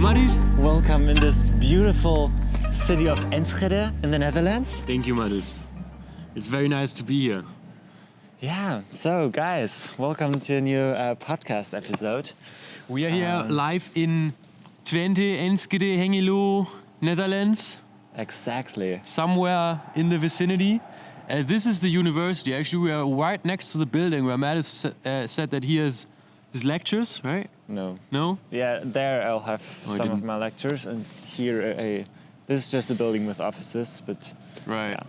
Maris. Welcome in this beautiful city of Enschede in the Netherlands. Thank you, Maris. It's very nice to be here. Yeah, so guys, welcome to a new podcast episode. We are here live in Twente, Enschede, Hengelo, Netherlands. Exactly. Somewhere in the vicinity. This is the university. Actually, we are right next to the building where Matt said that he has his lectures, right? No. No? Yeah, there I'll have some of didn't. my lectures, and here this is just a building with offices, but Right.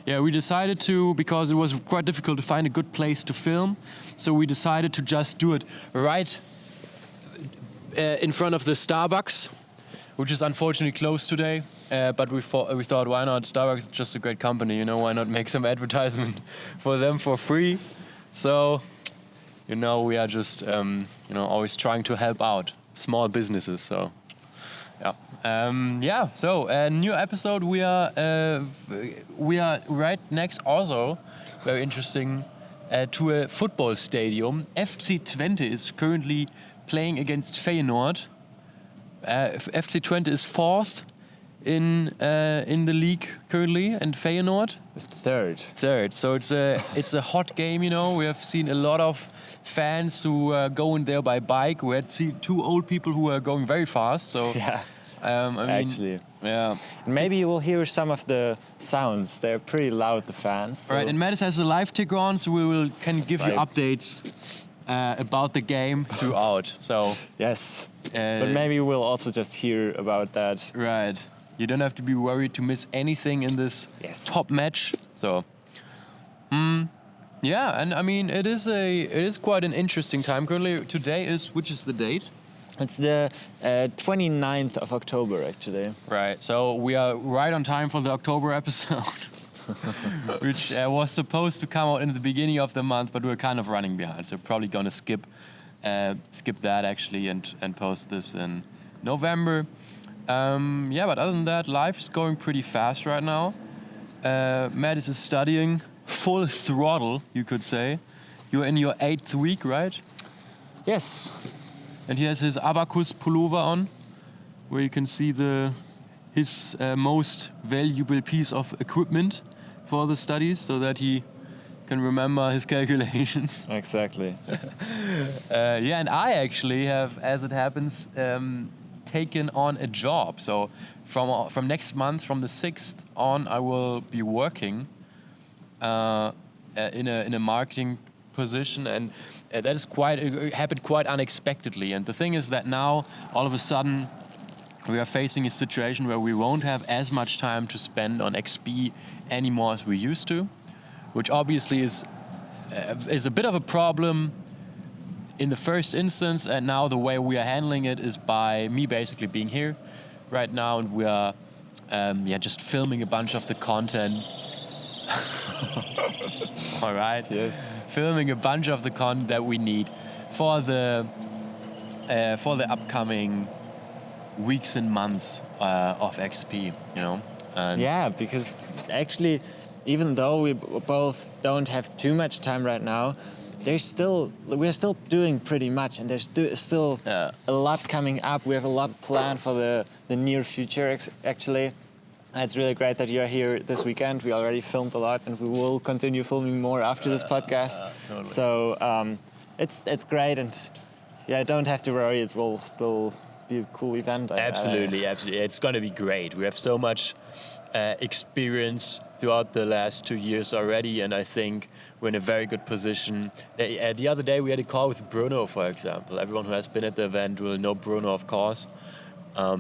Yeah, we decided to, because it was quite difficult to find a good place to film, so we decided to just do it right in front of the Starbucks, which is unfortunately closed today. But we thought, why not? Starbucks is just a great company, you know, why not make some advertisement for them for free? So, you know, we are just, always trying to help out small businesses, so... Yeah. So a new episode. We are right next, also very interesting, to a football stadium. FC Twente is currently playing against Feyenoord. FC Twente is fourth in the league currently, and Feyenoord it's third. Third. So it's a hot game. You know, we have seen a lot of fans who are going there by bike. We had seen two old people who are going very fast. So Yeah. Actually. Yeah. And maybe you will hear some of the sounds. They're pretty loud, the fans. So. Right, and Mattis has a live ticker on, so we can give you updates about the game throughout. So Yes. But maybe we'll also just hear about that. Right. You don't have to be worried to miss anything in this top match. So, yeah, and I mean it is quite an interesting time currently. Which is the date? It's the 29th of October, actually. Right, so we are right on time for the October episode, which was supposed to come out in the beginning of the month, but we're kind of running behind, so probably gonna skip that actually and post this in November. But other than that, life is going pretty fast right now. Mattis is studying full throttle, you could say. You're in your 8th week, right? Yes. And he has his abacus pullover on, where you can see his most valuable piece of equipment for the studies, so that he can remember his calculations. Exactly. And I actually have, as it happens, taken on a job. So from next month, from the 6th on, I will be working in a marketing position, and that is happened quite unexpectedly. And the thing is that now, all of a sudden, we are facing a situation where we won't have as much time to spend on XP anymore as we used to, which obviously is a bit of a problem in the first instance. And now the way we are handling it is by me basically being here right now, and we are just filming a bunch of the content. All right. Yes. Filming a bunch of the content that we need for the upcoming weeks and months of XP. You know. Yeah, because actually, even though we both don't have too much time right now, we're still doing pretty much, and there's still a lot coming up. We have a lot planned for the near future, actually. And it's really great that you're here this weekend. We already filmed a lot, and we will continue filming more after this podcast. Totally. So it's great, and don't have to worry. It will still be a cool event. Absolutely. It's going to be great. We have so much experience throughout the last 2 years already, and I think we're in a very good position. The other day we had a call with Bruno, for example. Everyone who has been at the event will know Bruno, of course.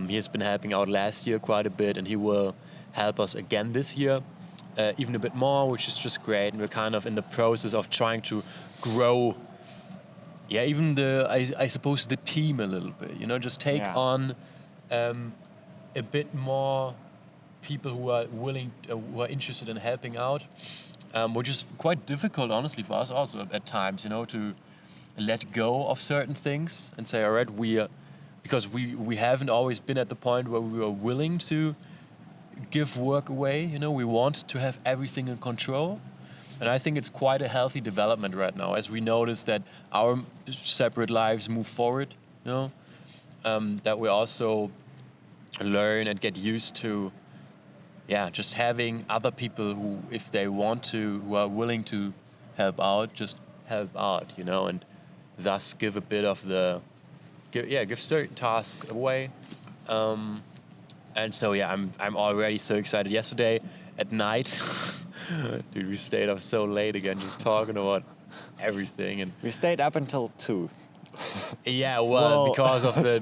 He has been helping out last year quite a bit, and he will help us again this year, even a bit more, which is just great. And we're kind of in the process of trying to grow, even I suppose the team a little bit. You know, just take on a bit more people who are willing, who are interested in helping out, which is quite difficult, honestly, for us also at times. You know, to let go of certain things and say, all right, because we haven't always been at the point where we were willing to give work away. You know, we want to have everything in control. And I think it's quite a healthy development right now, as we notice that our separate lives move forward, you know. that we also learn and get used to, just having other people who, if they want to, who are willing to help out, just help out, and thus give a bit of give certain tasks away. And so I'm already so excited. Yesterday at night, dude, we stayed up so late again, just talking about everything, and We stayed up until 2. yeah, Well-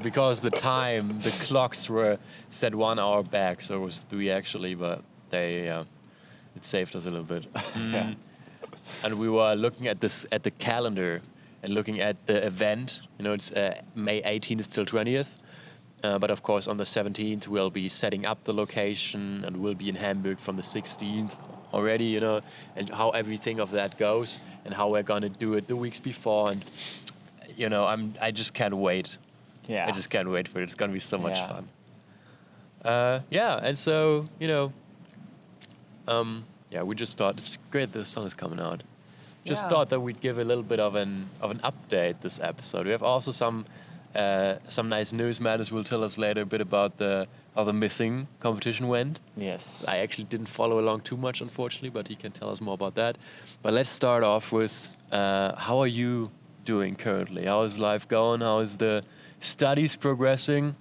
because the time, the clocks were set 1 hour back, so it was 3 actually, but it saved us a little bit. Yeah. And we were looking at the calendar and looking at the event. It's May 18th till 20th. But of course, on the 17th, we'll be setting up the location, and we'll be in Hamburg from the 16th already, and how everything of that goes, and how we're gonna do it the weeks before. And I just can't wait. Yeah. I just can't wait for it. It's gonna be so much Yeah. fun. And so we just thought it's great the sun is coming out. Just Yeah. thought that we'd give a little bit of an update this episode. We have also some nice news. Matters will tell us later a bit about how the missing competition went. Yes. I actually didn't follow along too much, unfortunately, but he can tell us more about that. But let's start off with how are you doing currently? How is life going? How is the studies progressing?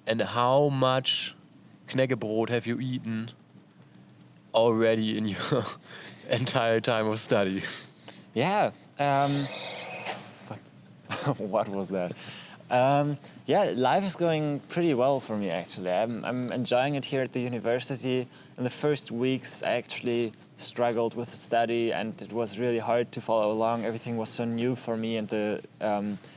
And how much Knäckebrot have you eaten already in your entire time of study? Yeah. What was that? Life is going pretty well for me, actually. I'm enjoying it here at the university. In the first weeks, I actually struggled with the study, and it was really hard to follow along. Everything was so new for me, and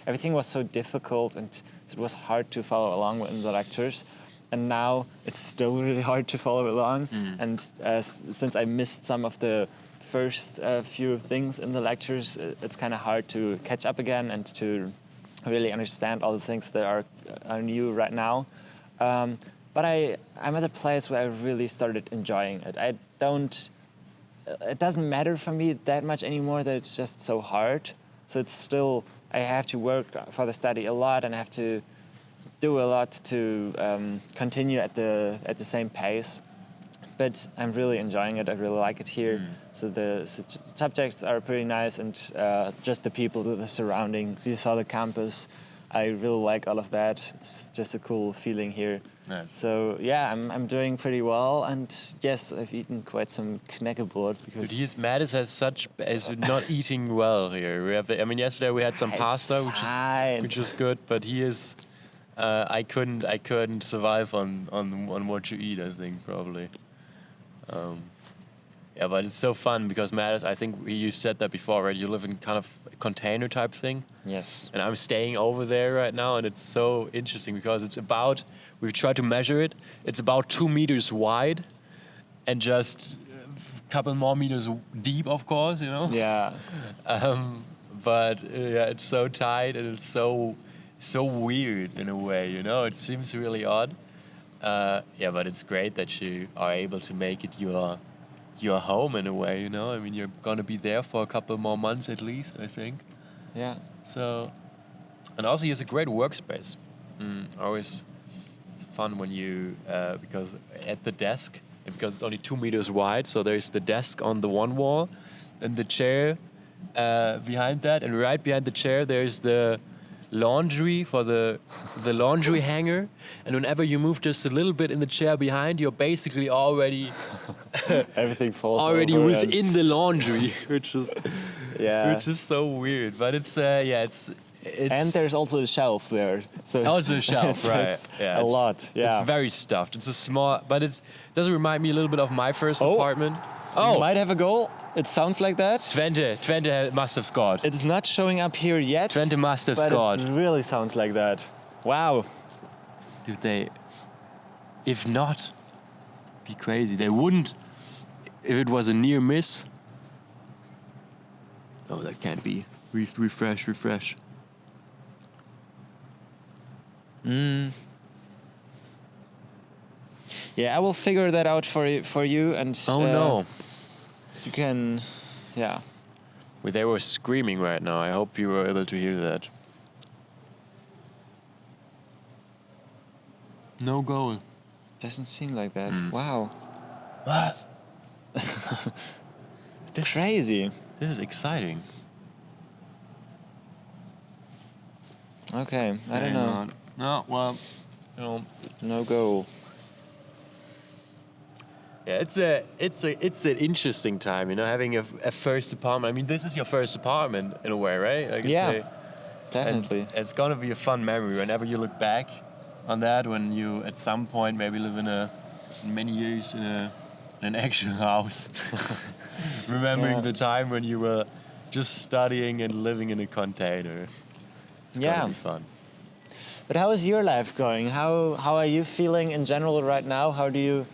everything was so difficult, and it was hard to follow along in the lectures. And now it's still really hard to follow along. And since I missed some of the first few things in the lectures, it's kind of hard to catch up again and to really understand all the things that are new right now. But I'm at a place where I really started enjoying it. It doesn't matter for me that much anymore that it's just so hard. So it's still, I have to work for the study a lot, and I have to do a lot to continue at the same pace. But I'm really enjoying it. I really like it here. So the subjects are pretty nice, and just the people, the surroundings. You saw the campus. I really like all of that. It's just a cool feeling here. Nice. So yeah, I'm doing pretty well, and yes, I've eaten quite some Knäckebrot because Mattis is not eating well here. Yesterday we had some It's pasta, fine. which was good, but he is. I couldn't survive on what you eat. I think probably. But it's so fun because Mattis, I think you said that before, right? You live in kind of a container type thing. yes, And I'm staying over there right now, and it's so interesting because we've tried to measure it. It's about 2 meters wide, and just a couple more meters deep, of course, yeah, But it's so tight, and it's so weird in a way, It seems really odd. But it's great that you are able to make it your home in a way, You're gonna be there for a couple more months at least, I think. yeah, So, and also he has a great workspace. Always, it's fun when you because at the desk, and because it's only 2 meters wide, so there's the desk on the one wall, and the chair behind that, and right behind the chair there's the laundry for the laundry hanger, and whenever you move just a little bit in the chair behind, you're basically already everything falls already over within the laundry, which is so weird. But it's and there's also a shelf there. So also a shelf, right? It's a lot. Yeah, It's very stuffed. It's a small, but it doesn't remind me a little bit of my first Oh. apartment. You might have a goal. It sounds like that. Twente must have scored. It's not showing up here yet. Twente must have but scored. It really sounds like that. Wow. Dude, if not, be crazy. They wouldn't. If it was a near miss. Oh, that can't be. Refresh. Yeah, I will figure that out for you, and Oh no. you can, yeah. They were screaming right now. I hope you were able to hear that. No goal. Doesn't seem like that. Mm. Wow. What? Crazy. This is exciting. Okay, I don't know. No, well, you know. No goal. Yeah, it's an interesting time, you know, having a first apartment. I mean, this is your first apartment in a way, right? I could say. Definitely. And it's gonna be a fun memory whenever you look back on that. When you at some point maybe live in many years in an actual house, remembering the time when you were just studying and living in a container. It's gonna be fun. But how is your life going? How are you feeling in general right now? How do you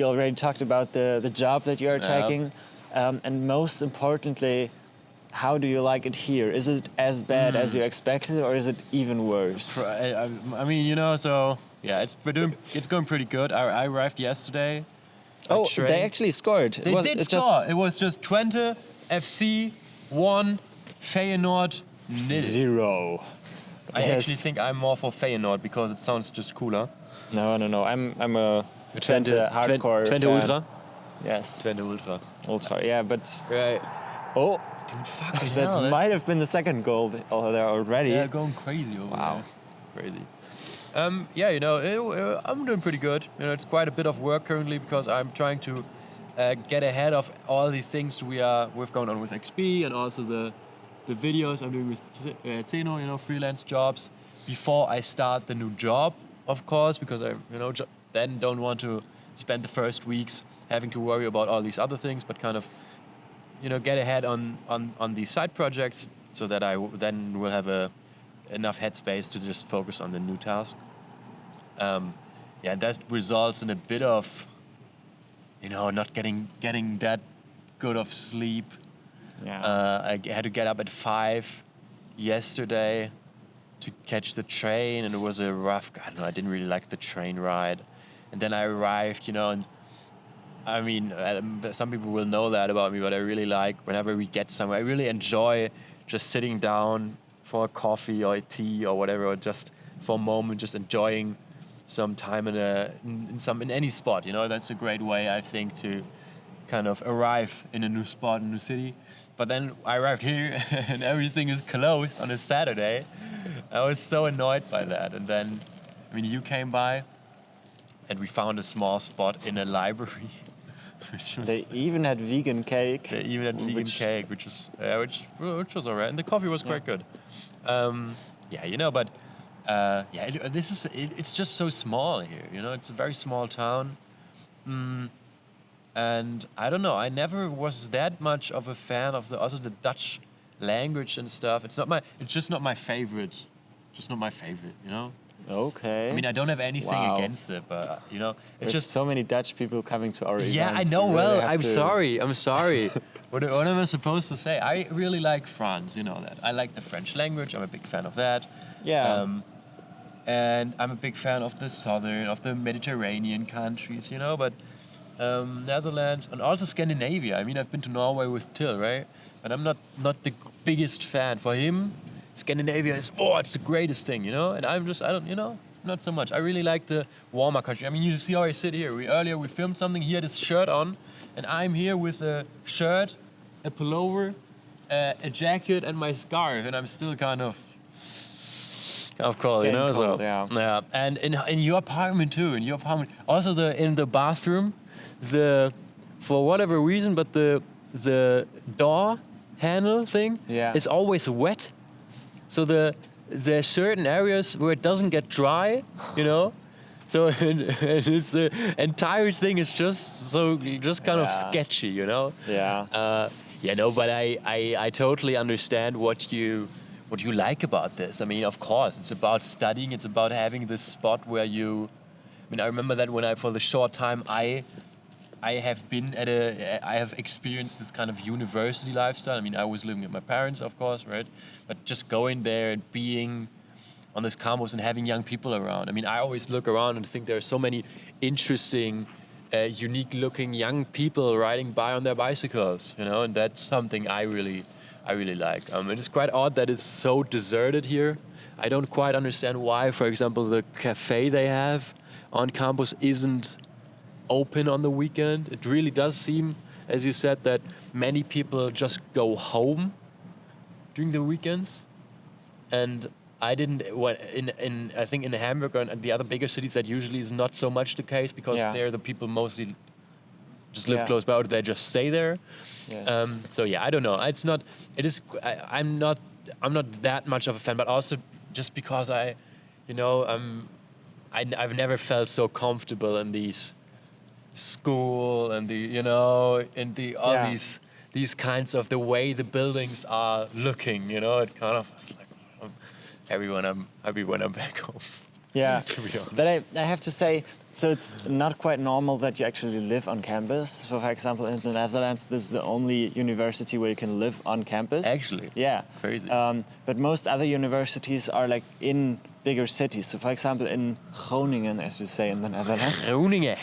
already talked about the job that you are taking, and most importantly, how do you like it here? Is it as bad as you expected, or is it even worse? I mean, you know, so yeah, it's going pretty good. I arrived yesterday. Oh, they actually scored. They did score. It was just Twente FC 1, Feyenoord 0. I actually think I'm more for Feyenoord because it sounds just cooler. No. I'm a Twente hardcore Twente fan. Ultra. Yes. Twente Ultra. Ultra. Yeah, but Right. oh, Dude, fucking that hell, might have been the second goal there already. Yeah, going crazy over Wow. there. Crazy. Yeah, you know, I'm doing pretty good. You know, it's quite a bit of work currently because I'm trying to get ahead of all the things we've going on with XP and also the videos I'm doing with Zeno, you know, freelance jobs before I start the new job, of course, because I, you know, then don't want to spend the first weeks having to worry about all these other things, but kind of, you know, get ahead on these side projects so that I then will have enough headspace to just focus on the new task. Yeah, that results in a bit of, you know, not getting that good of sleep. Yeah. I had to get up at 5 yesterday to catch the train, and it was a rough. I don't know. I didn't really like the train ride, and then I arrived, you know, and I mean, some people will know that about me, but I really like whenever we get somewhere. I really enjoy just sitting down for a coffee or a tea or whatever, or just for a moment, just enjoying some time in any spot. You know, that's a great way, I think, to kind of arrive in a new spot, in a new city. But then I arrived here and everything is closed on a Saturday. I was so annoyed by that. And then, I mean, you came by and we found a small spot in a library. They even had vegan cake. Which was alright. And the coffee was quite good. Yeah, you know, but it's just so small here. You know, it's a very small town. And I don't know, I never was that much of a fan of the Dutch language and stuff. It's just not my favorite. Just not my favorite, you know? Okay. I mean, I don't have anything against it, but, you know, it's There's just so many Dutch people coming to our events. Yeah, I know. Well, I'm sorry. What am I supposed to say? I really like France, you know that. I like the French language. I'm a big fan of that. Yeah. And I'm a big fan of the Mediterranean countries, you know, but Netherlands and also Scandinavia. I mean, I've been to Norway with Till, right? But I'm not the biggest fan. For him, Scandinavia is, it's the greatest thing, you know? And not so much. I really like the warmer country. I mean, you see how I sit here. Earlier we filmed something, he had his shirt on, and I'm here with a shirt, a pullover, a jacket, and my scarf, and I'm still kind of cold, you know? Cold, so yeah. And in your apartment too. Also in the bathroom, for whatever reason, but the door handle thing is always wet. So there's certain areas where it doesn't get dry, you know. So and it's the entire thing is just kind of sketchy, you know. Yeah. But I totally understand what you like about this. I mean, of course, it's about studying. It's about having this spot where you. I mean, I remember that for the short time I have experienced this kind of university lifestyle. I mean, I was living with my parents, of course, right? But just going there and being on this campus and having young people around. I mean, I always look around and think there are so many interesting, unique-looking young people riding by on their bicycles, you know, and that's something I really I really like. It is quite odd that it's so deserted here. I don't quite understand why, for example, the cafe they have on campus isn't open on the weekend. It really does seem, as you said, that many people just go home during the weekends. And I didn't, I think in Hamburg and the other bigger cities, that usually is not so much the case, because there the people mostly just live close by, or they just stay there. Yes. So yeah, I don't know. It's not. It is. I'm not that much of a fan, but also just because I've never felt so comfortable in these school and all these kinds of the way the buildings are looking. It kind of was like I'm happy when I'm back home. Yeah, to be honest. but I have to say, so it's not quite normal that you actually live on campus. So, for example, in the Netherlands, this is the only university where you can live on campus. Actually? Yeah. Crazy. But most other universities are like in bigger cities. So, for example, in Groningen, as we say in the Netherlands, Groningen.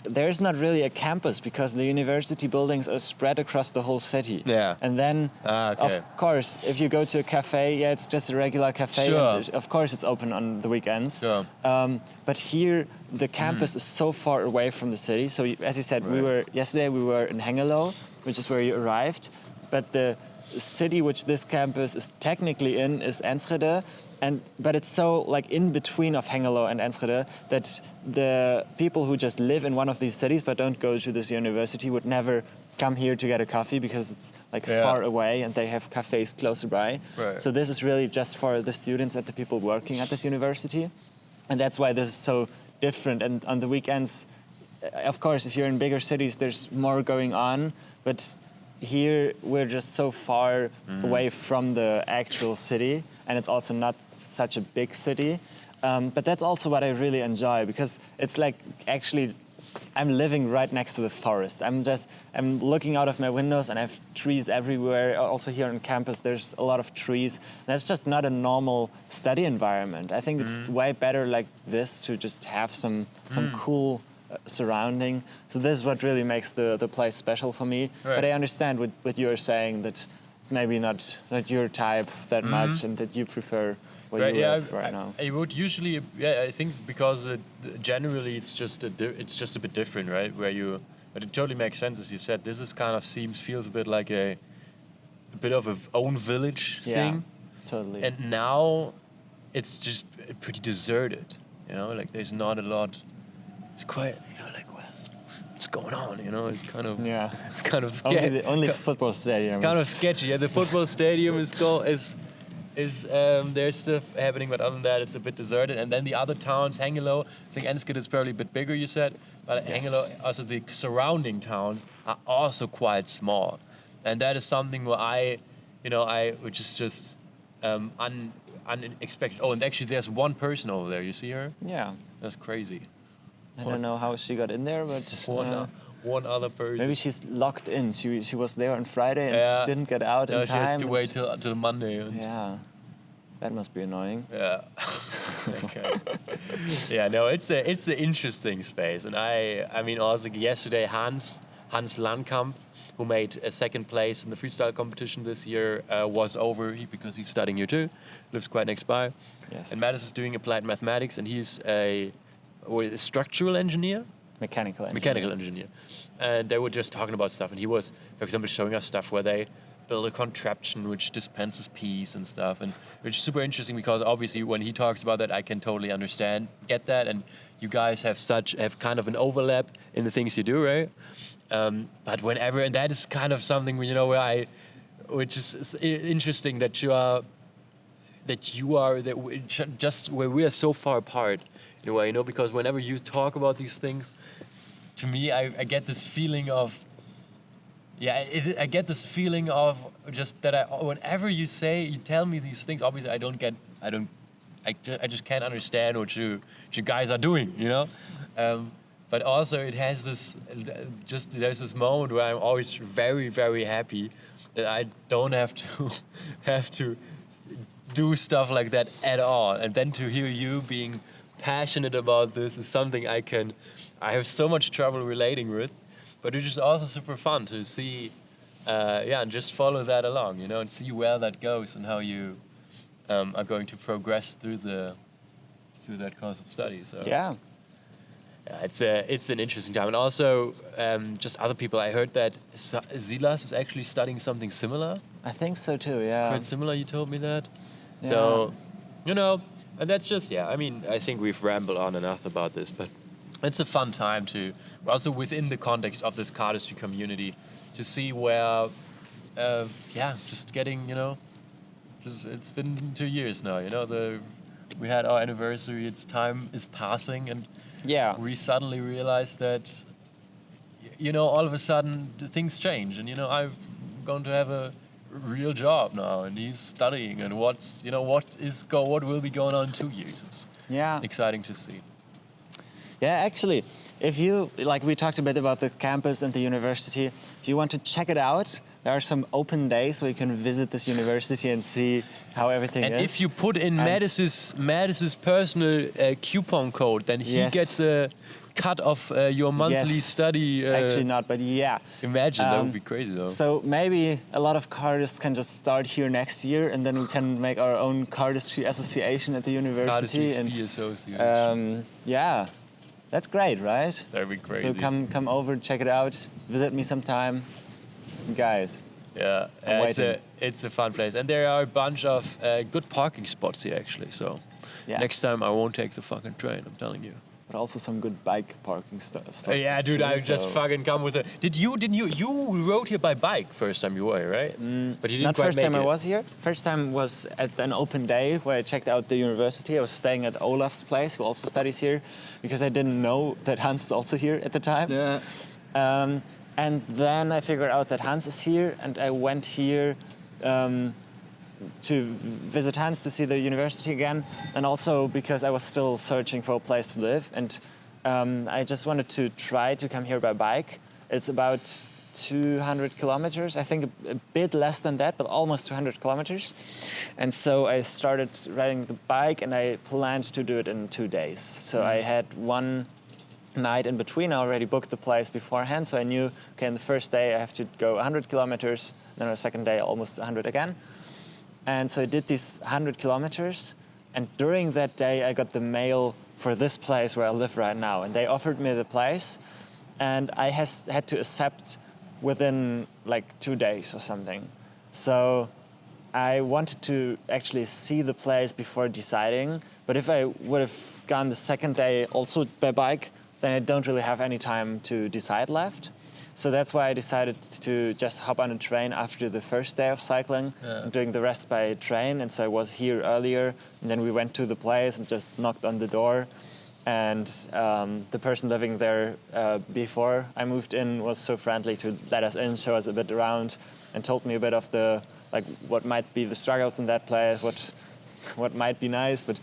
There's not really a campus, because the university buildings are spread across the whole city. Yeah. And then, Okay. of course, if you go to a cafe, it's just a regular cafe. Sure. And of course, it's open on the weekends. Sure. But here, the campus is so far away from the city. So, as you said, yesterday we were in Hengelo, which is where you arrived. But the city which this campus is technically in is Enschede. But it's so like in between of Hengelo and Enschede that the people who just live in one of these cities but don't go to this university would never come here to get a coffee, because it's like far away and they have cafes closer by. Right. So this is really just for the students and the people working at this university. And that's why this is so different. And on the weekends, of course, if you're in bigger cities, there's more going on. But here we're just so far away from the actual city, and it's also not such a big city. But that's also what I really enjoy, because it's like actually I'm living right next to the forest. I'm looking out of my windows and I have trees everywhere. Also here on campus, there's a lot of trees. That's just not a normal study environment. I think it's way better like this, to just have some cool surrounding. So this is what really makes the place special for me. Right. But I understand what you're saying, that it's maybe not your type that much, and that you prefer where you live right now. I would usually, I think because generally it's just a bit different, right? But it totally makes sense, as you said. This is kind of feels a bit like a bit of a own village thing. Totally. And now it's just pretty deserted. Like there's not a lot. It's quite, like what's going on? It's kind of It's kind of scary. Only football stadium. Kind of sketchy. Yeah, the football stadium is there's stuff happening, but other than that, it's a bit deserted. And then the other towns, Hengelo, I think Enschede is probably a bit bigger, you said, but Hengelo, also the surrounding towns are also quite small, and that is something where which is just unexpected. Oh, and actually, there's one person over there. You see her? Yeah. That's crazy. I don't know how she got in there, but one other person. maybe she's locked in. She was there on Friday and didn't get out in time. She has to wait till Monday. Yeah, that must be annoying. Yeah. Okay. Yeah. No, it's an interesting space, and I mean also yesterday Hans Landkamp, who made a second place in the freestyle competition this year, was over because he's studying here too, lives quite next by. Yes. And Mattis is doing applied mathematics, and he's a structural engineer. Mechanical engineer. And they were just talking about stuff, and he was, for example, showing us stuff where they build a contraption which dispenses peace and stuff, and which is super interesting, because obviously when he talks about that, I can totally get that, and you guys have kind of an overlap in the things you do, right? But whenever, and that is kind of something which is interesting that just where we are so far apart in a way, because whenever you talk about these things, to me, I get this feeling of, I get this feeling of just that whenever you tell me these things, obviously I just can't understand what you guys are doing, but also it has there's this moment where I'm always very, very happy that I don't have to do stuff like that at all, and then to hear you being passionate about this is something I have so much trouble relating with, but it's just also super fun to see and just follow that along, and see where that goes and how you are going to progress through that course of study. So Yeah. it's an interesting time, and also just other people. I heard that Silas is actually studying something similar. I think so too. Yeah. Quite similar. You told me that. Yeah. So, and that's just I mean, I think we've rambled on enough about this, but it's a fun time to also within the context of this cardistry community to see where, just getting it's been 2 years now. We had our anniversary. Time is passing, and Yeah. we suddenly realized that, all of a sudden things change, and I'm going to have a real job now, and he's studying, and what will be going on in 2 years. It's Yeah. exciting to see. Yeah, actually, if you, like we talked a bit about the campus and the university, if you want to check it out, there are some open days where you can visit this university and see how everything And is. if you put in Mattis's personal coupon code, then he Yes. gets a cut of your monthly Yes. study. Actually not, but yeah. Imagine, that would be crazy though. So maybe a lot of cardists can just start here next year, and then we can make our own cardistry association at the university. Cardistry Association. Yeah, that's great, right? That'd be crazy. So come over, check it out, visit me sometime, guys. Yeah, waiting. it's a fun place, and there are a bunch of good parking spots here actually. So Yeah. next time I won't take the fucking train. I'm telling you. But also some good bike parking stuff. Yeah, dude, I just fucking come with it. Didn't you rode here by bike first time you were here, right? But you didn't Not quite first make time it. I was here. First time was at an open day where I checked out the university. I was staying at Olaf's place, who also studies here, because I didn't know that Hans is also here at the time. Yeah. And then I figured out that Hans is here, and I went here to visit Hans to see the university again, and also because I was still searching for a place to live, and I just wanted to try to come here by bike. It's about 200 kilometers, I think a bit less than that, but almost 200 kilometers. And so I started riding the bike, and I planned to do it in 2 days. So I had one night in between. I already booked the place beforehand, so I knew, okay, on the first day I have to go 100 kilometers, then on the second day almost 100 again. And so I did these 100 kilometers, and during that day I got the mail for this place where I live right now, and they offered me the place, and I had to accept within like 2 days or something. So I wanted to actually see the place before deciding, but if I would have gone the second day also by bike, then I don't really have any time to decide left. So that's why I decided to just hop on a train after the first day of cycling, and doing the rest by train. And so I was here earlier, and then we went to the place and just knocked on the door. And the person living there before I moved in was so friendly to let us in, show us a bit around, and told me a bit of what might be the struggles in that place, what might be nice. But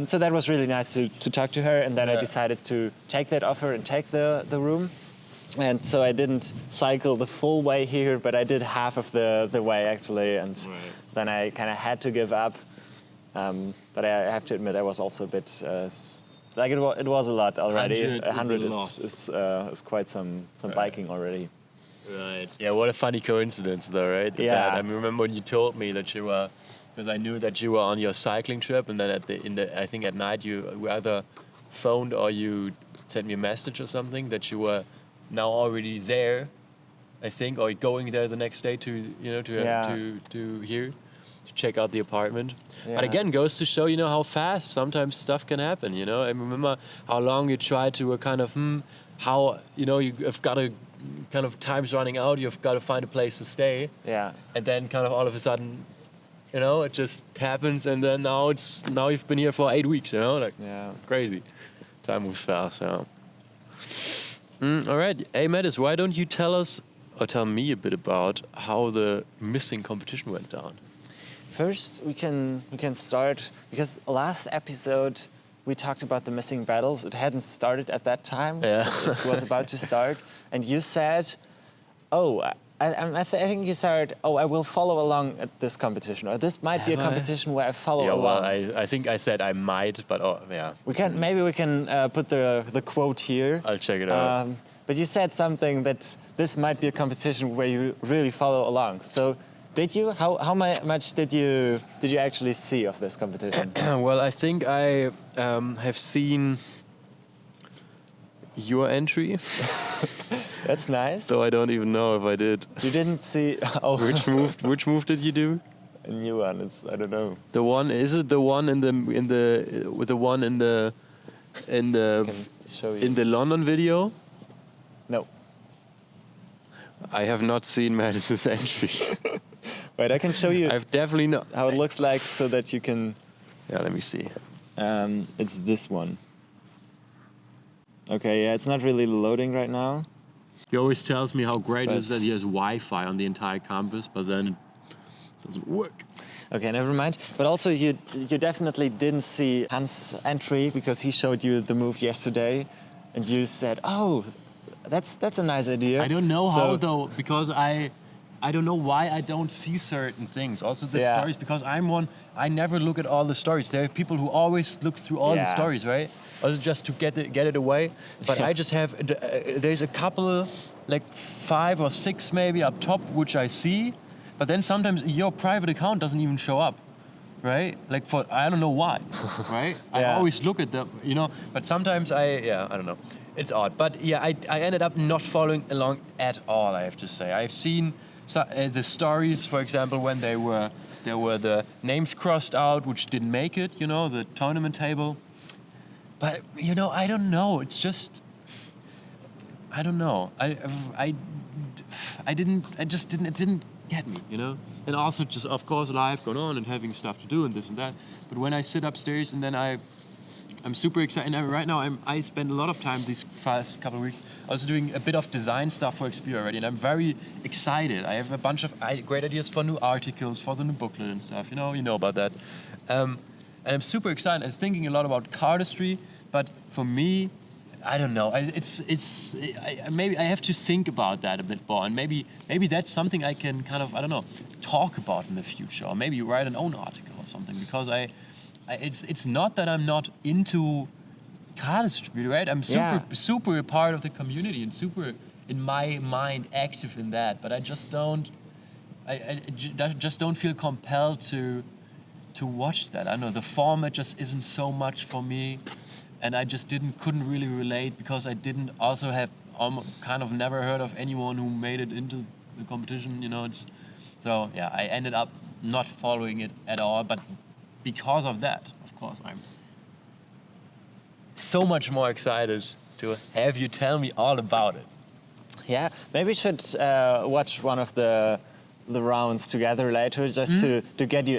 so that was really nice to talk to her. And then I decided to take that offer and take the room. And so I didn't cycle the full way here, but I did half of the way actually. And then I kind of had to give up. But I have to admit, I was also a bit, it was a lot already. 100 is quite some biking already. Right. Yeah, what a funny coincidence though, right? Yeah. I remember when you told me that you were, because I knew that you were on your cycling trip, and then I think at night you either phoned or you sent me a message or something that you were now already there, I think, or going there the next day to here to check out the apartment. Yeah. But again, goes to show how fast sometimes stuff can happen. I remember how long you tried to kind of how you've got to kind of time's running out. You've got to find a place to stay. Yeah. And then kind of all of a sudden, it just happens, and then now you've been here for 8 weeks. Crazy. Time moves fast. All right. Hey, Mattis, why don't you tell me a bit about how the missing competition went down? First, we can start, because last episode we talked about the missing battles. It hadn't started at that time. Yeah. It was about to start. And you said, oh, I think you said, "Oh, I will follow along at this competition," or this might be a Have I? competition where I follow Yeah, along. well, I think I said I might, but yeah. Maybe we can put the quote here. I'll check it out. But you said something that this might be a competition where you really follow along. So did you? How much did you actually see of this competition? Well, I think I have seen your entry, That's nice. though I don't even know if I did. You didn't see. Oh, Which move did you do? a new one. I don't know. The one, is it the one in the with the one in the I can show you. in the London video? No. I have not seen Madison's entry. Wait, I can show you I've definitely not. how it looks like so that you can. Yeah, let me see. It's this one. Okay, yeah, it's not really loading right now. He always tells me how great it is But- that he has Wi-Fi on the entire campus, but then it doesn't work. Okay, never mind. But also, you definitely didn't see Hans' entry because he showed you the move yesterday, and you said, "Oh, that's a nice idea." I don't know So- how though, because I don't know why I don't see certain things. Also the Yeah. stories, because I'm one, I never look at all the stories. There are people who always look through all the Yeah. stories, right? Also just to get it away. But Yeah. I just have, there's a couple, like 5 or 6 maybe up top, which I see. But then sometimes your private account doesn't even show up, right? Like I don't know why, right? I Yeah. always look at them, but sometimes I don't know. It's odd. But yeah, I ended up not following along at all, I have to say. I've seen the stories, for example, when there were the names crossed out, which didn't make it, the tournament table. But, I don't know. It's just, I don't know. It didn't get me, And also just, of course, life going on and having stuff to do and this and that. But when I sit upstairs and then I'm super excited. And right now, I spend a lot of time these past couple of weeks also doing a bit of design stuff for XP already, and I'm very excited. I have a bunch of great ideas for new articles, for the new booklet and stuff. You know about that. And I'm super excited and thinking a lot about cardistry. But for me, I don't know. Maybe I have to think about that a bit more, and maybe that's something I can kind of talk about in the future, or maybe write an own article or something, because it's not that I'm not into cardistry, right? I'm super a part of the community and super in my mind active in that, but I just don't feel compelled to watch that. I don't know, the format just isn't so much for me, and I just couldn't really relate, because I didn't also have kind of never heard of anyone who made it into the competition. So yeah, I ended up not following it at all, but because of that, of course, I'm so much more excited to have you tell me all about it. Yeah, maybe we should watch one of the rounds together later, just to get you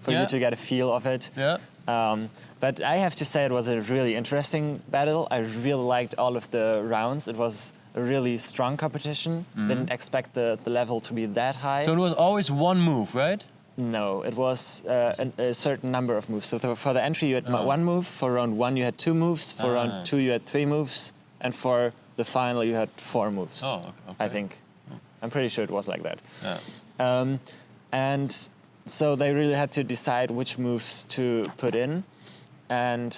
for you to get a feel of it. Yeah. But I have to say it was a really interesting battle. I really liked all of the rounds. It was a really strong competition. Didn't expect the level to be that high. So it was always one move, right? No, it was a certain number of moves. So for the entry you had one move, for round 1 you had 2 moves, for round 2 you had 3 moves, and for the final you had 4 moves. Oh, okay. I think. I'm pretty sure it was like that. Yeah. And so they really had to decide which moves to put in. And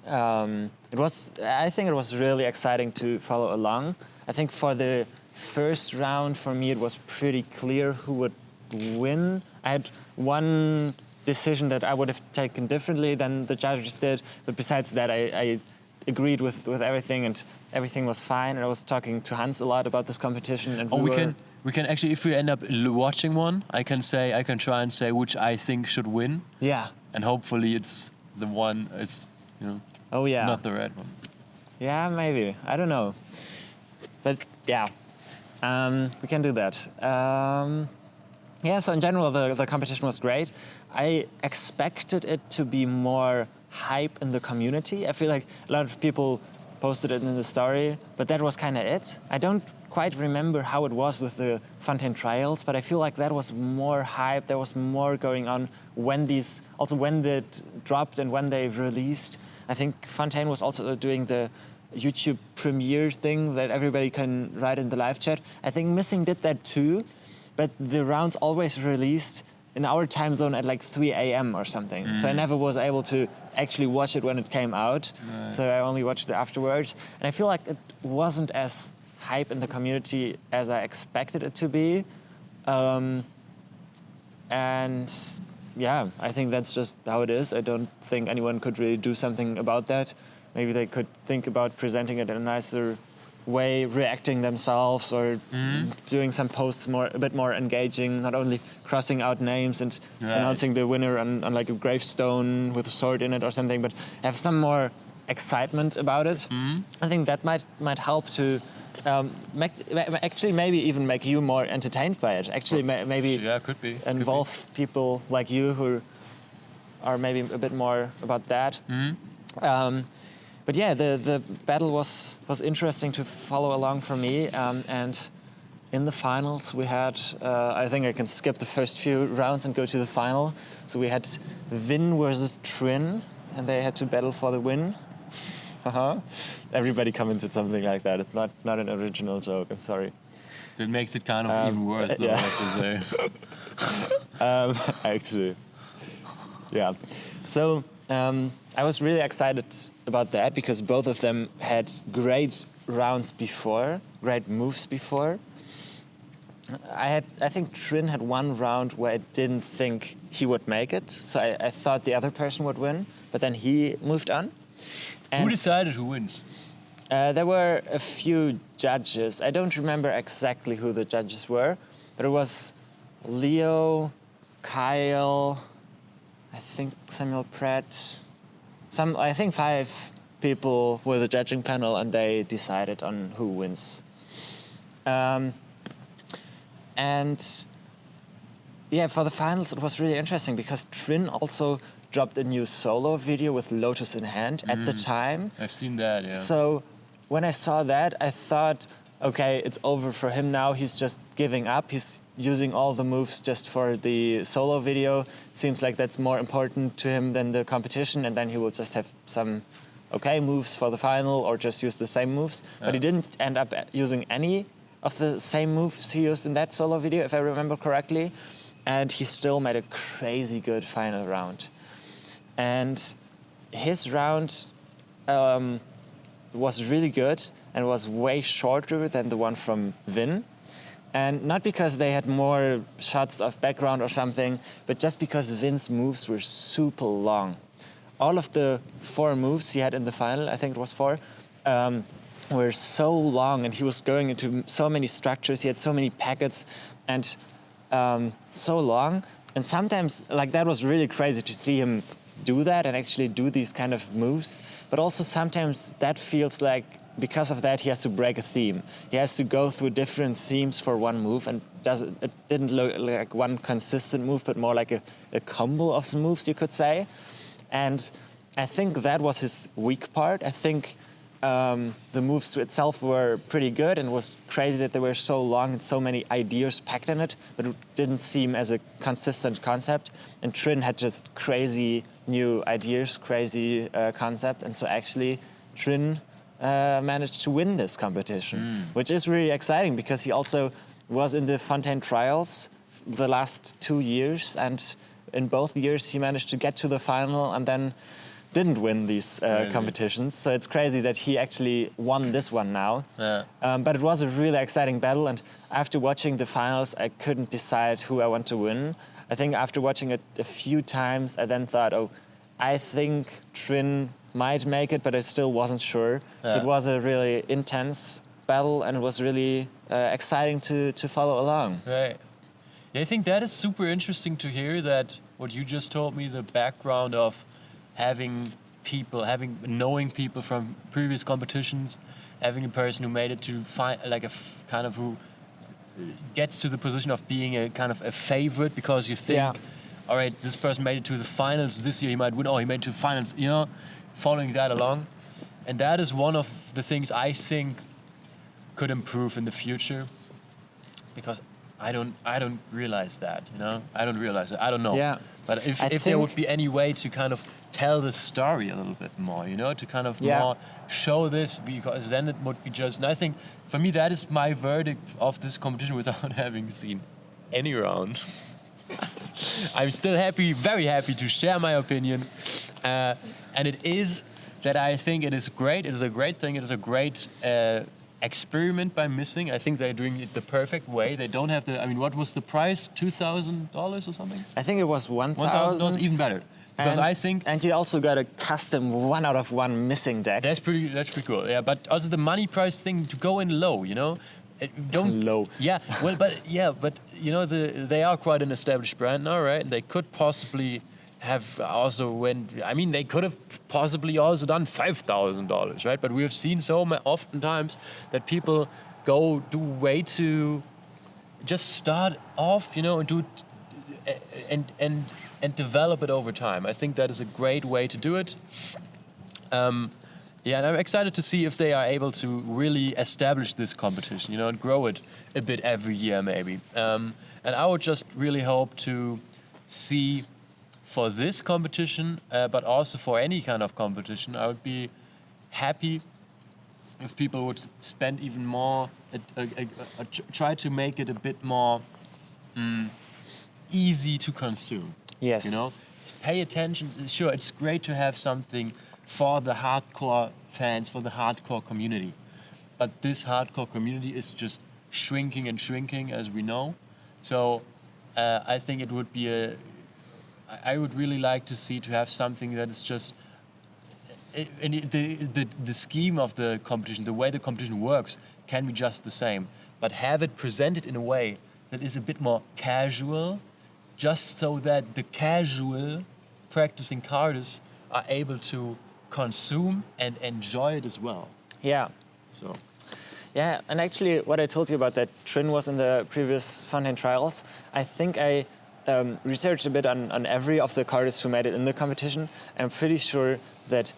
I think it was really exciting to follow along. I think for the first round, for me, it was pretty clear who would win. I had one decision that I would have taken differently than the judges did, but besides that, I agreed with everything, and everything was fine. And I was talking to Hans a lot about this competition. And we can actually, if we end up watching one, I can try and say which I think should win. Yeah. And hopefully it's the one, Oh yeah. not the red one. Yeah, maybe. I don't know. But yeah, we can do that. Yeah, so in general, the competition was great. I expected it to be more hype in the community. I feel like a lot of people posted it in the story, but that was kind of it. I don't quite remember how it was with the Fontaine trials, but I feel like that was more hype. There was more going on when they dropped and when they released. I think Fontaine was also doing the YouTube premiere thing that everybody can write in the live chat. I think Missing did that too, but the rounds always released in our time zone at like 3 a.m. or something. So I never was able to actually watch it when it came out. So I only watched it afterwards. And I feel like it wasn't as hype in the community as I expected it to be. And yeah, I think that's just how it is. I don't think anyone could really do something about that. Maybe they could think about presenting it in a nicer way, reacting themselves, or doing some posts a bit more engaging, not only crossing out names and announcing the winner on like a gravestone with a sword in it or something, but have some more excitement about it. I think that might help to actually maybe even make you more entertained by it. Actually, maybe could be. involve people like you who are maybe a bit more about that. But yeah, the battle was interesting to follow along for me. And in the finals, we had, I think I can skip the first few rounds and go to the final. So we had Vin versus Trin, and they had to battle for the win. Everybody commented something like that. It's not an original joke, I'm sorry. That makes it kind of even worse, though, I have to say. Actually, yeah. So I was really excited about that because both of them had great rounds before, great moves before. I think Trin had one round where I didn't think he would make it, so I thought the other person would win, but then he moved on. And who decided who wins? There were a few judges. I don't remember exactly who the judges were, but it was Leo, Kyle, I think Samuel Pratt. I think 5 people were the judging panel, and they decided on who wins. And yeah, for the finals, it was really interesting because Trin also dropped a new solo video with Lotus in hand at the time. I've seen that, yeah. So when I saw that, I thought, okay, it's over for him now. He's just giving up. He's using all the moves just for the solo video. Seems like that's more important to him than the competition, and then he will just have some okay moves for the final or just use the same moves. But he didn't end up using any of the same moves he used in that solo video, if I remember correctly. And he still made a crazy good final round. And his round was really good and was way shorter than the one from Vin. And not because they had more shots of background or something, but just because Vin's moves were super long. All of the 4 moves he had in the final, I think it was 4, were so long, and he was going into so many structures. He had so many packets and so long. And sometimes, like, that was really crazy to see him do that and actually do these kind of moves. But also sometimes that feels like because of that he has to break a theme. He has to go through different themes for one move, and it didn't look like one consistent move, but more like a combo of moves, you could say. And I think that was his weak part. I think the moves itself were pretty good, and it was crazy that they were so long and so many ideas packed in it, but it didn't seem as a consistent concept. And Trin had just crazy new ideas, crazy concept, and so actually Trin managed to win this competition, which is really exciting because he also was in the Fontaine trials the last 2 years, and in both years he managed to get to the final and then didn't win these competitions. So it's crazy that he actually won this one now. Yeah. But it was a really exciting battle, and after watching the finals, I couldn't decide who I want to win. I think after watching it a few times, I then thought, oh, I think Trin might make it, but I still wasn't sure. Yeah. So it was a really intense battle, and it was really exciting to follow along. Right. Yeah, I think that is super interesting to hear, that what you just told me, the background of knowing people from previous competitions, having a person who made it to kind of who gets to the position of being a kind of a favorite because you think, all right, this person made it to the finals this year, he might win. Oh, he made it to the finals, following that along. And that is one of the things I think could improve in the future, because I don't realize that, you know. I don't realize it. I don't know. Yeah. But if I there think- would be any way to kind of tell the story a little bit more, you know, to kind of Yeah. more show this, because then it would be just. And I think for me that is my verdict of this competition without having seen any round. I'm still happy, very happy to share my opinion, and it is that I think it is great. It is a great thing. It is a great experiment by Missing. I think they're doing it the perfect way. They don't have the. I mean, what was the price? $2,000 or something? I think it was $1,000, 1,000. even better. Because And- I think And you also got a custom 1 out of 1 missing deck. that's pretty cool. Yeah, but also the money price thing to go in low, you know. Don't Low. Yeah, well, but you know they are quite an established brand now, right? And they could possibly have also they could have possibly also done $5,000, right? But we have seen oftentimes that people do way to just start off, you know, and do and develop it over time. I think that is a great way to do it. Yeah, and I'm excited to see if they are able to really establish this competition, you know, and grow it a bit every year maybe. And I would just really hope to see for this competition, but also for any kind of competition, I would be happy if people would spend even more, try to make it a bit more easy to consume. Yes. You know, pay attention. Sure, it's great to have something for the hardcore fans, for the hardcore community. But this hardcore community is just shrinking and shrinking, as we know. So I think it would be I would really like to have something that is just the scheme of the competition, the way the competition works, can be just the same, but have it presented in a way that is a bit more casual, just so that the casual practicing cardists are able to consume and enjoy it as well. Yeah. So. Yeah, and actually what I told you about that Trin was in the previous Fontaine trials, I think I researched a bit on every of the cardists who made it in the competition. I'm pretty sure that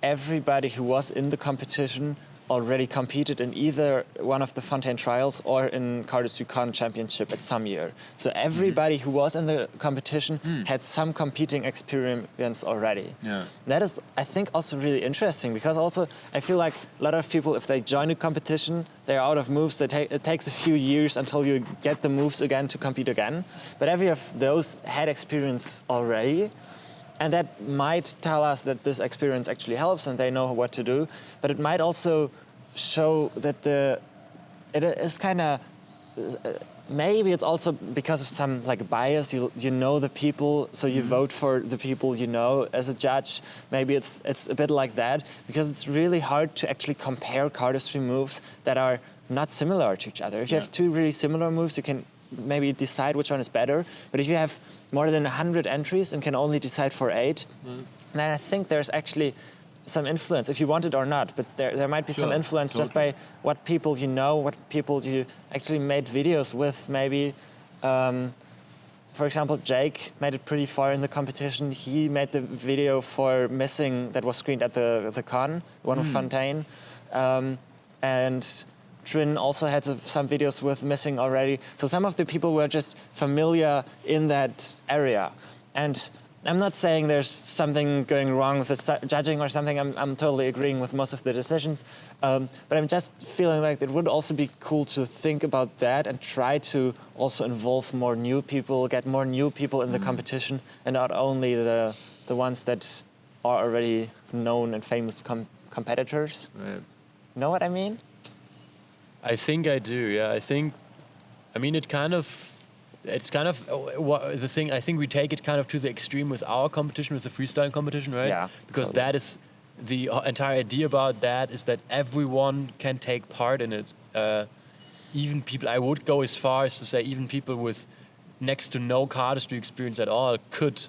everybody who was in the competition already competed in either one of the Fontaine trials or in Cardistry Con Championship at some year. So everybody who was in the competition had some competing experience already. Yeah. That is, I think, also really interesting, because also I feel like a lot of people, if they join a competition, they're out of moves. It takes a few years until you get the moves again to compete again. But every of those had experience already. And that might tell us that this experience actually helps and they know what to do. But it might also show that it is kind of, maybe it's also because of some like bias. You know the people, so you vote for the people you know as a judge. Maybe it's a bit like that, because it's really hard to actually compare cardistry moves that are not similar to each other. If you have two really similar moves, you can maybe decide which one is better. But if you have more than 100 entries and can only decide for 8, then I think there's actually some influence, if you want it or not, but there might be some influence just by what people you know, what people you actually made videos with. Maybe, for example, Jake made it pretty far in the competition. He made the video for Missing that was screened at the con, the one with Fontaine. And Trin also had some videos with Missing already. So some of the people were just familiar in that area. And I'm not saying there's something going wrong with the judging or something. I'm totally agreeing with most of the decisions. But I'm just feeling like it would also be cool to think about that and try to also involve more new people, get more new people in the competition, and not only the ones that are already known and famous competitors. Right. Know what I mean? I think I do, yeah. It's kind of the thing. I think we take it kind of to the extreme with our competition, with the freestyle competition, right? Yeah. Because totally. that is the entire idea about that, is that everyone can take part in it. Even people, I would go as far as to say, even people with next to no cardistry experience at all could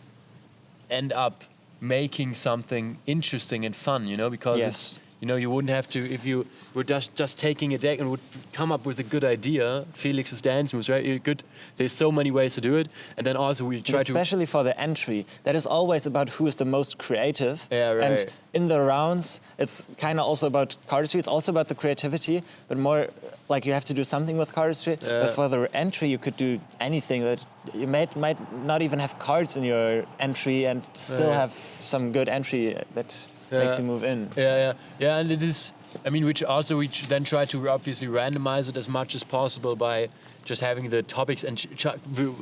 end up making something interesting and fun, you know, because Yes. You know, you wouldn't have to, if you were just taking a deck and would come up with a good idea, Felix's dance moves, right? Good. There's so many ways to do it. And then also we try to... Especially for the entry, that is always about who is the most creative. Yeah, right. And in the rounds, it's kind of also about cardistry. It's also about the creativity, but more like you have to do something with cardistry. But for the entry, you could do anything. That you might not even have cards in your entry and still have some good entry that makes you move in. Yeah, and it is, I mean, we then try to obviously randomize it as much as possible by just having the topics, and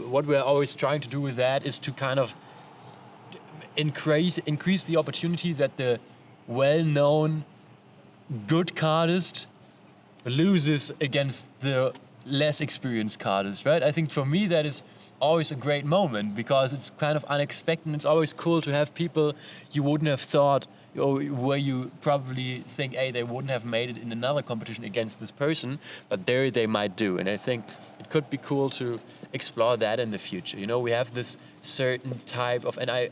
what we're always trying to do with that is to kind of increase the opportunity that the well-known good cardist loses against the less experienced cardist, right? I think for me that is always a great moment because it's kind of unexpected. It's always cool to have people you wouldn't have thought, or where you probably think, hey, they wouldn't have made it in another competition against this person, but there they might do. And I think it could be cool to explore that in the future. You know, we have this certain type of, and I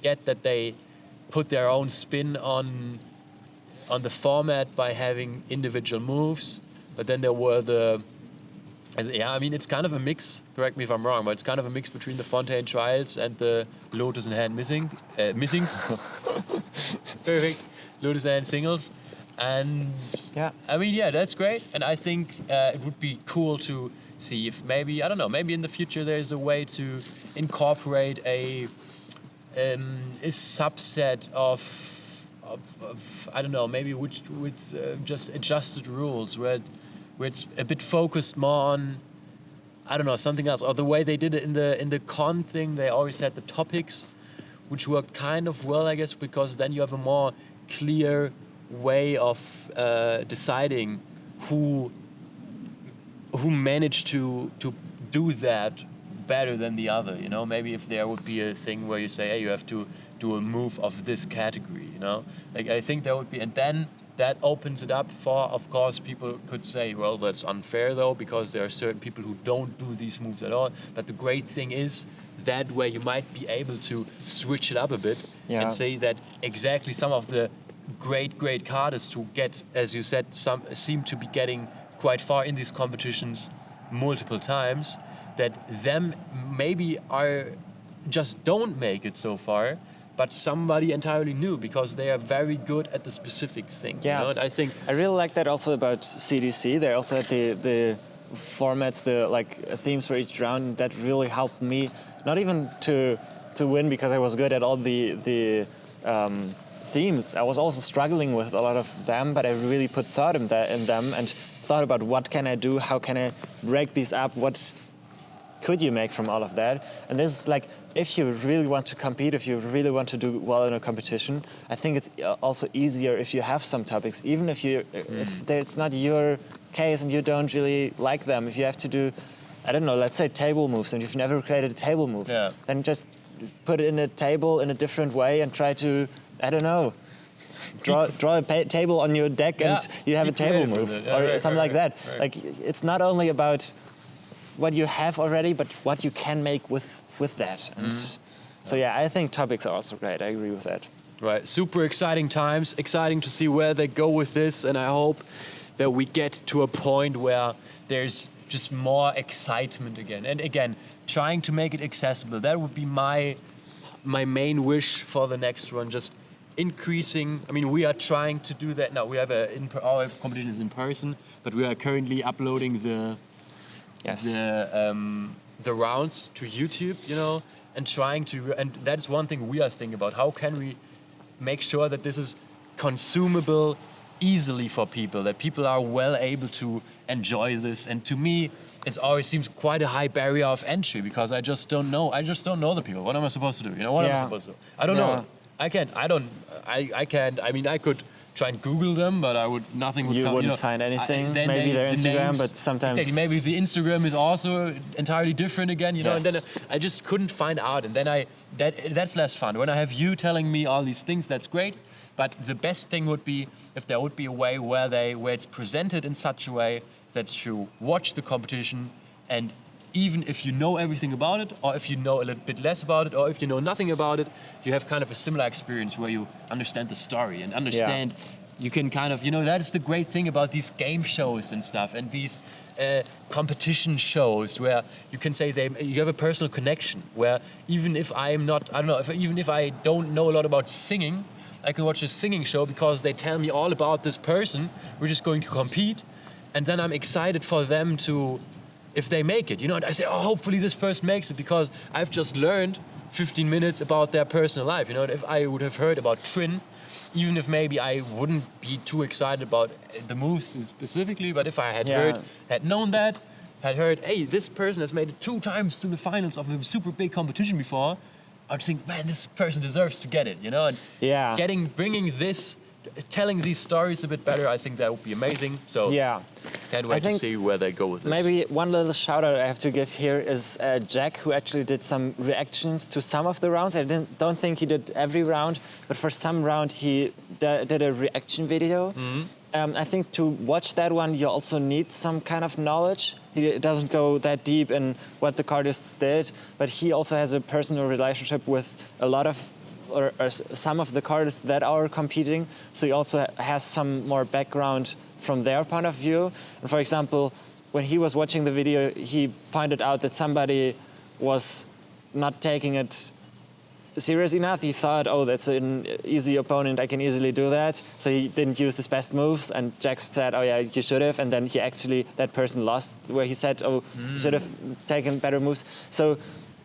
get that they put their own spin on the format by having individual moves, but then there were I mean, it's kind of a mix, correct me if I'm wrong, but it's kind of a mix between the Fontaine Trials and the Lotus in Hand Missings. Perfect. Lotus in Hand Singles. And I mean, that's great. And I think it would be cool to see if maybe, I don't know, maybe in the future there's a way to incorporate a subset of I don't know, maybe with just adjusted rules where it's a bit focused more on, I don't know, something else. Or the way they did it in the con thing, they always had the topics, which worked kind of well, I guess, because then you have a more clear way of deciding who managed to do that better than the other. You know, maybe if there would be a thing where you say, hey, you have to do a move of this category. You know, like I think there would be, and then that opens it up for, of course, people could say, well, that's unfair though, because there are certain people who don't do these moves at all. But the great thing is that way you might be able to switch it up a bit and say that exactly some of the great cardists who get, as you said, some seem to be getting quite far in these competitions multiple times, that them maybe are just don't make it so far, but somebody entirely new because they are very good at the specific thing. Yeah, you know? And I think I really like that also about CDC. They also had the formats, the themes for each round that really helped me not even to win because I was good at all the themes. I was also struggling with a lot of them, but I really put thought in them and thought about what can I do, how can I break these up, what could you make from all of that. And this is like, if you really want to compete, if you really want to do well in a competition, I think it's also easier if you have some topics, even if it's not your case and you don't really like them. If you have to do, I don't know, let's say table moves, and you've never created a table move, then just put it in a table in a different way and try to, I don't know, draw a table on your deck and you have a table move or something like that. Right. Like, it's not only about what you have already, but what you can make with that. And so I think topics are also great. I agree with that. Right, super exciting times. Exciting to see where they go with this, and I hope that we get to a point where there's just more excitement again. And again, trying to make it accessible. That would be my main wish for the next one. Just increasing. I mean, we are trying to do that now. We have our competition is in person, but we are currently uploading the rounds to YouTube, you know, and and that's one thing we are thinking about. How can we make sure that this is consumable easily for people, that people are well able to enjoy this? And to me, it always seems quite a high barrier of entry because I just don't know the people. What am I supposed to do? You know, what am I supposed to do? I don't know. I can't. I mean, I could try and Google them, but nothing would come. You wouldn't find anything. Maybe their Instagram, names, but sometimes maybe the Instagram is also entirely different again. You know, and then I just couldn't find out, and then that's less fun. When I have you telling me all these things, that's great. But the best thing would be if there would be a way where it's presented in such a way that you watch the competition and even if you know everything about it, or if you know a little bit less about it, or if you know nothing about it, you have kind of a similar experience where you understand the story and understand. You can kind of, that is the great thing about these game shows and stuff, and these competition shows where you can say you have a personal connection. Where even if I'm not, I don't know, even if I don't know a lot about singing, I can watch a singing show because they tell me all about this person. We're just going to compete, and then I'm excited for them to, if they make it, and I say, oh, hopefully this person makes it because I've just learned 15 minutes about their personal life. If I would have heard about Trin, even if maybe I wouldn't be too excited about the moves specifically, but if I had heard, hey, this person has made it 2 times to the finals of a super big competition before, I'd think, man, this person deserves to get it, and bringing this, telling these stories a bit better, I think that would be amazing. So can't wait to see where they go with this. Maybe one little shout out I have to give here is Jack, who actually did some reactions to some of the rounds. I don't think he did every round, but for some round he did a reaction video. I think to watch that one, you also need some kind of knowledge. He doesn't go that deep in what the cardists did, but he also has a personal relationship with a lot of or some of the cardists that are competing, so he also has some more background from their point of view. And for example, when he was watching the video, he pointed out that somebody was not taking it serious enough. He thought, oh, that's an easy opponent, I can easily do that. So he didn't use his best moves, and Jack said, oh yeah, you should have. And then that person lost, where he said, oh, you should have taken better moves. So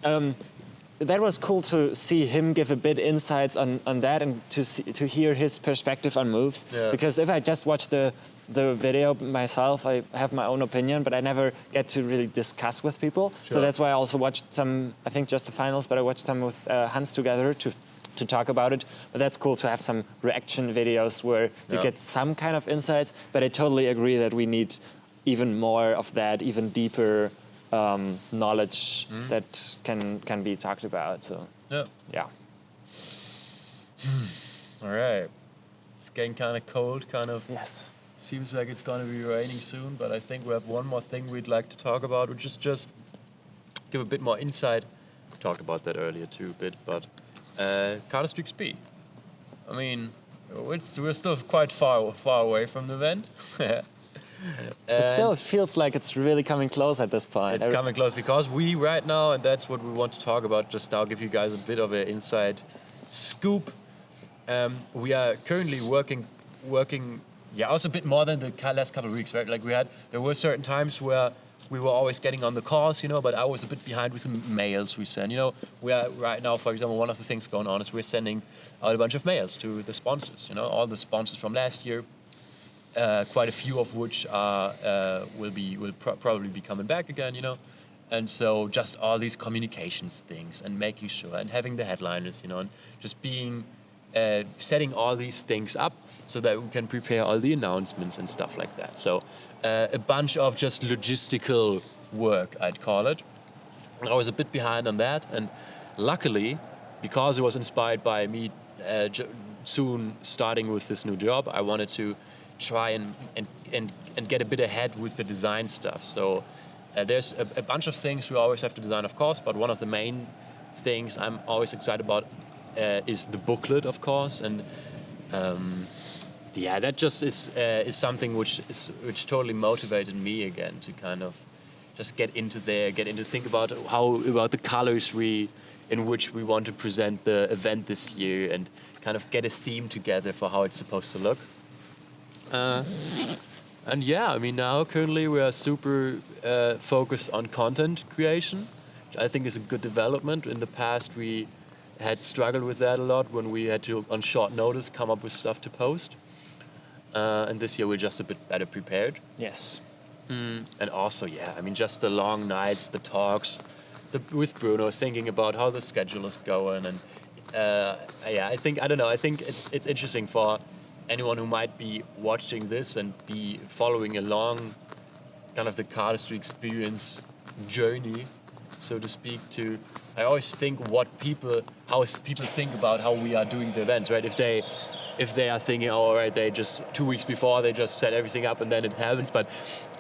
that was cool to see him give a bit insights on that, and to hear his perspective on moves. Yeah. Because if I just watch the video myself, I have my own opinion, but I never get to really discuss with people. Sure. So that's why I also watched some, I think just the finals, but I watched some with Hans together to talk about it. But that's cool to have some reaction videos where you get some kind of insights. But I totally agree that we need even more of that, even deeper knowledge that can be talked about. So yeah. All right. It's getting kind of cold, Yes. Seems like it's going to be raining soon, but I think we have one more thing we'd like to talk about, which is just give a bit more insight. We talked about that earlier too a bit, but Cardistry XP. I mean, we're still quite far away from the event. It still feels like it's really coming close at this point. It's coming close because we right now, and that's what we want to talk about just now, give you guys a bit of an inside scoop. We are currently working, also a bit more than the last couple of weeks, right? Like there were certain times where we were always getting on the calls, but I was a bit behind with the mails we send. We are right now, for example, one of the things going on is we're sending out a bunch of mails to the sponsors, all the sponsors from last year. Quite a few of which will probably be coming back again, and so just all these communications things and making sure and having the headliners, and just setting all these things up so that we can prepare all the announcements and stuff like that. So a bunch of just logistical work, I'd call it. I was a bit behind on that, and luckily, because it was inspired by me soon starting with this new job, I wanted to try and get a bit ahead with the design stuff. So there's a bunch of things we always have to design, of course, but one of the main things I'm always excited about is the booklet, of course, and that just is something which totally motivated me again to kind of just get into think about the colors in which we want to present the event this year, and kind of get a theme together for how it's supposed to look. Now currently we are super focused on content creation, which I think is a good development. In the past we had struggled with that a lot when we had to, on short notice, come up with stuff to post. And this year we're just a bit better prepared. Yes. And also, just the long nights, the talks with Bruno, thinking about how the schedule is going. And I think it's interesting for anyone who might be watching this and be following along kind of the Cardistry Experience journey, so to speak, I always think how people think about how we are doing the events, right? If if they are thinking, oh, all right, they just 2 weeks before they just set everything up and then it happens. But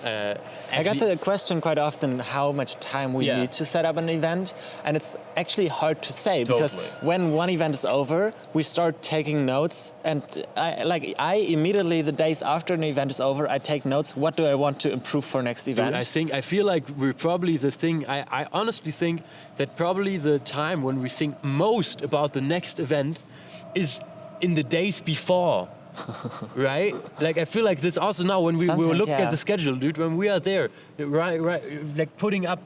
I got the question quite often how much time we need to set up an event, and it's actually hard to say because when one event is over, we start taking notes, and I immediately the days after an event is over, I take notes. What do I want to improve for next event? Dude, I feel like we're probably the thing. I honestly think that probably the time when we think most about the next event is in the days before. Right? Like I feel like this also now when we look at the schedule, dude, when we are there, right, like putting up,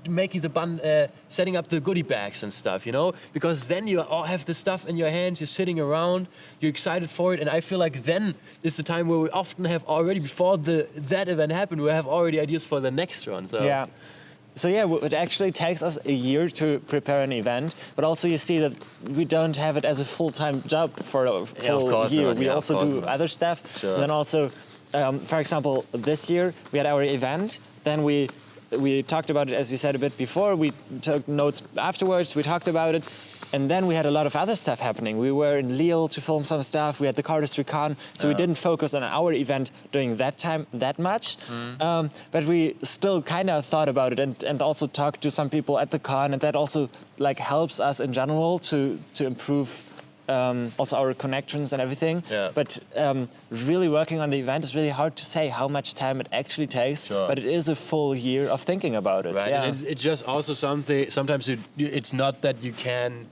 making the setting up the goodie bags and stuff, you know, because then you all have the stuff in your hands, you're sitting around, you're excited for it, and I feel like then is the time where we often have already before that event happened, we have already ideas for the next one. So yeah. So yeah, it actually takes us a year to prepare an event, but also you see that we don't have it as a full-time job for a full year. We also do other stuff. Sure. And then also, for example, this year we had our event, then we talked about it, as you said a bit before, we took notes afterwards, we talked about it, and then we had a lot of other stuff happening. We were in Lille to film some stuff, we had the Cardistry Con, so we didn't focus on our event during that time that much, but we still kind of thought about it and also talked to some people at the con, and that also like helps us in general to improve also our connections and everything. Yeah. But really working on the event is really hard to say how much time it actually takes. Sure. But it is a full year of thinking about it. Right. Yeah. And it's just also something. Sometimes it's not that you can.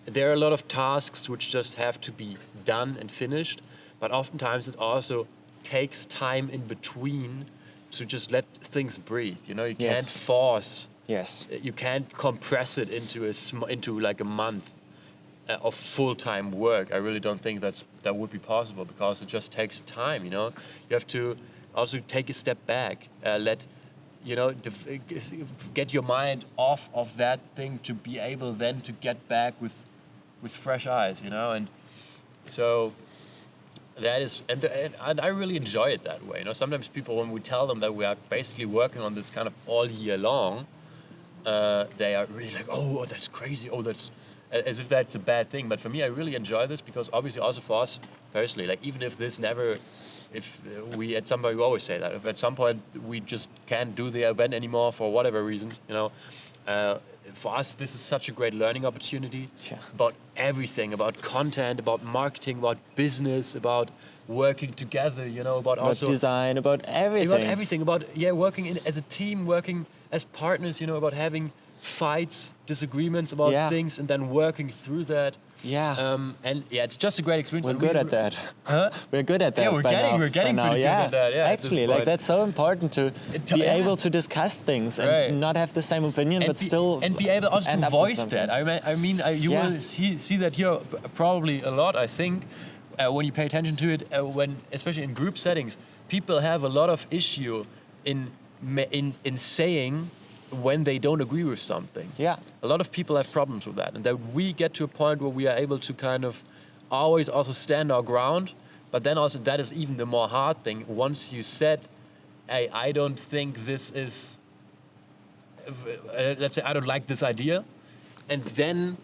There are a lot of tasks which just have to be done and finished, but oftentimes it also takes time in between to just let things breathe. You know, you can't force. Yes. You can't compress it into like a month of full-time work. I really don't think that would be possible because it just takes time. You know, you have to also take a step back, get your mind off of that thing to be able then to get back with fresh eyes. You know, and so that is and I really enjoy it that way. You know, sometimes people, when we tell them that we are basically working on this kind of all year long, they are really like, oh, that's crazy. Oh, that's as if that's a bad thing. But for me, I really enjoy this because obviously also for us personally, like even if this never, if we at some point, we always say that, if at some point we just can't do the event anymore for whatever reasons, you know, for us, this is such a great learning opportunity about everything, about content, about marketing, about business, about working together, you know, about also design, about everything. About everything, about working as a team, working as partners, you know, about having fights, disagreements about things, and then working through that. Yeah. It's just a great experience. We're good at that. Huh? We're good at that. Yeah, we're getting pretty good at that. Yeah, actually, like that's so important to be able to discuss things and not have the same opinion, but still and be able also to voice that. I mean, you will see that here probably a lot. I think when you pay attention to it, when especially in group settings, people have a lot of issue in saying when they don't agree with something. Yeah. A lot of people have problems with that. And that we get to a point where we are able to kind of always also stand our ground. But then also that is even the more hard thing. Once you said, hey, I don't think this is, let's say I don't like this idea. And then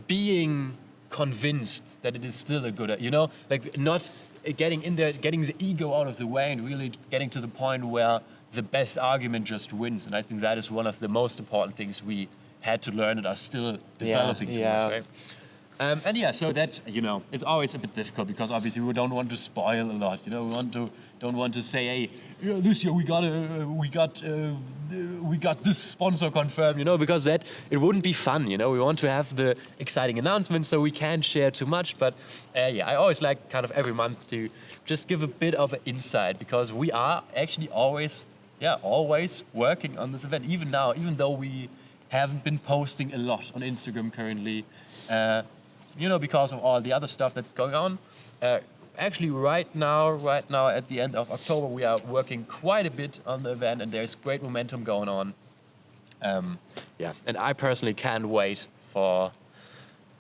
being convinced that it is still a good idea, you know, like not getting in there, getting the ego out of the way and really getting to the point where the best argument just wins. And I think that is one of the most important things we had to learn and are still developing too much, right? So that's, you know, it's always a bit difficult because obviously we don't want to spoil a lot, you know, we don't want to say, hey, this year we got this sponsor confirmed, you know, because that, it wouldn't be fun, you know, we want to have the exciting announcements so we can't share too much, but I always like kind of every month to just give a bit of an insight because we are actually always working on this event, even now, even though we haven't been posting a lot on Instagram currently, you know, because of all the other stuff that's going on. Actually, right now, at the end of October, we are working quite a bit on the event, and there's great momentum going on. And I personally can't wait for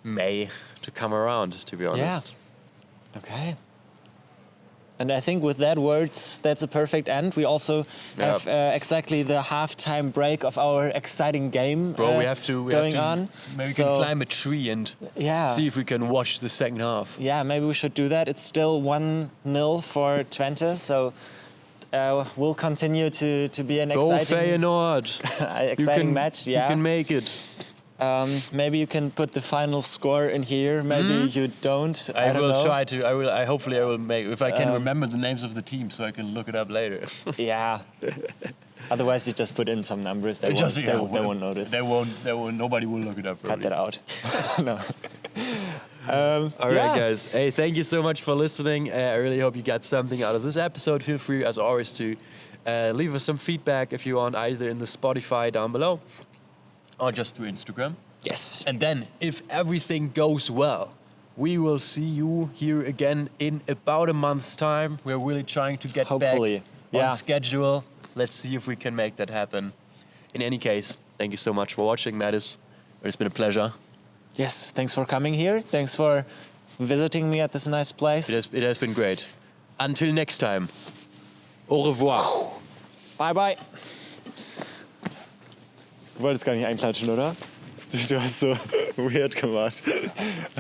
May to come around, to be honest. Yeah. Okay. And I think with that words, that's a perfect end. We also have exactly the halftime break of our exciting game Bro, we have to on. Maybe we can climb a tree and see if we can watch the second half. Yeah, maybe we should do that. It's still 1-0 for Twente, so we'll continue to be an Go exciting match. Yeah, you can make it. Maybe you can put the final score in here. Maybe you don't. I don't will know. try to. Hopefully I will make. If I can remember the names of the teams, so I can look it up later. Yeah. Otherwise, you just put in some numbers. They won't notice. They won't. Nobody will look it up. Cut that out. No. All right, guys. Hey, thank you so much for listening. I really hope you got something out of this episode. Feel free, as always, to leave us some feedback if you want, either in the Spotify down below or just through Instagram. Yes. And then, if everything goes well, we will see you here again in about a month's time. We're really trying to get back on schedule. Let's see if we can make that happen. In any case, thank you so much for watching, Mattis. It's been a pleasure. Yes, thanks for coming here. Thanks for visiting me at this nice place. It has been great. Until next time. Au revoir. Bye, bye. Du wolltest gar nicht einklatschen, oder? Du hast so weird gemacht.